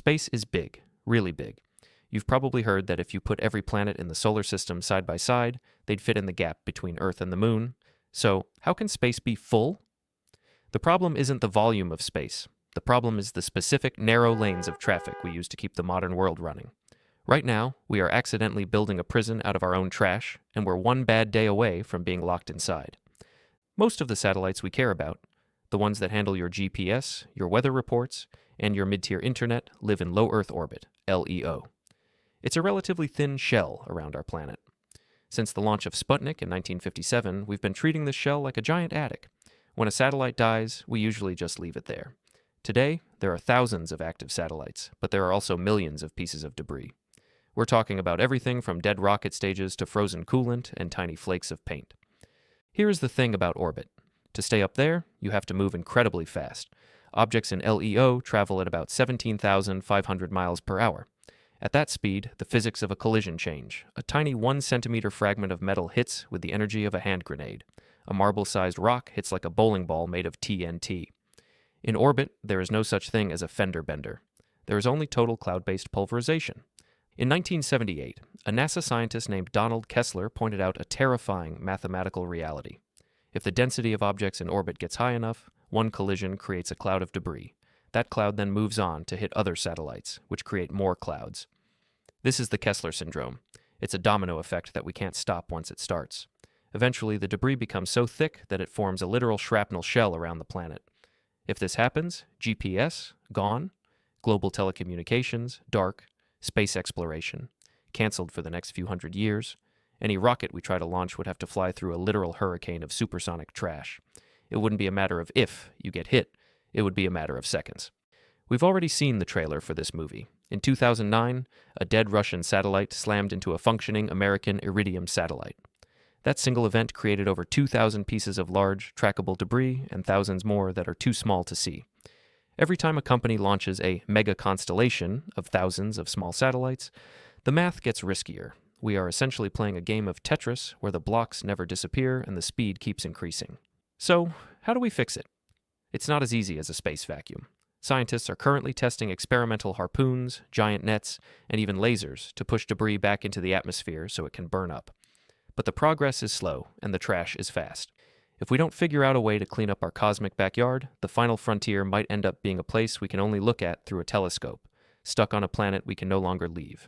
Space is big, really big. You've probably heard that if you put every planet in the solar system side by side, they'd fit in the gap between Earth and the Moon. So, how can space be full? The problem isn't the volume of space. The problem is the specific narrow lanes of traffic we use to keep the modern world running. Right now, we are accidentally building a prison out of our own trash, and we're one bad day away from being locked inside. Most of the satellites we care about, the ones that handle your GPS, your weather reports, and your mid-tier internet, live in low Earth orbit, LEO. It's a relatively thin shell around our planet. Since the launch of Sputnik in 1957, we've been treating this shell like a giant attic. When a satellite dies, we usually just leave it there. Today, there are thousands of active satellites, but there are also millions of pieces of debris. We're talking about everything from dead rocket stages to frozen coolant and tiny flakes of paint. Here is the thing about orbit. To stay up there, you have to move incredibly fast. Objects in LEO travel at about 17,500 miles per hour. At that speed, the physics of a collision change. A tiny 1-centimeter fragment of metal hits with the energy of a hand grenade. A marble-sized rock hits like a bowling ball made of TNT. In orbit, there is no such thing as a fender bender. There is only total cloud-based pulverization. In 1978, a NASA scientist named Donald Kessler pointed out a terrifying mathematical reality. If the density of objects in orbit gets high enough, one collision creates a cloud of debris. That cloud then moves on to hit other satellites, which create more clouds. This is the Kessler Syndrome. It's a domino effect that we can't stop once it starts. Eventually, the debris becomes so thick that it forms a literal shrapnel shell around the planet. If this happens, GPS, gone. Global telecommunications, dark. Space exploration, canceled for the next few hundred years. Any rocket we try to launch would have to fly through a literal hurricane of supersonic trash. It wouldn't be a matter of if you get hit, it would be a matter of seconds. We've already seen the trailer for this movie. In 2009, a dead Russian satellite slammed into a functioning American Iridium satellite. That single event created over 2,000 pieces of large, trackable debris and thousands more that are too small to see. Every time a company launches a mega-constellation of thousands of small satellites, the math gets riskier. We are essentially playing a game of Tetris where the blocks never disappear and the speed keeps increasing. So, how do we fix it? It's not as easy as a space vacuum. Scientists are currently testing experimental harpoons, giant nets, and even lasers to push debris back into the atmosphere so it can burn up. But the progress is slow, and the trash is fast. If we don't figure out a way to clean up our cosmic backyard, the final frontier might end up being a place we can only look at through a telescope, stuck on a planet we can no longer leave.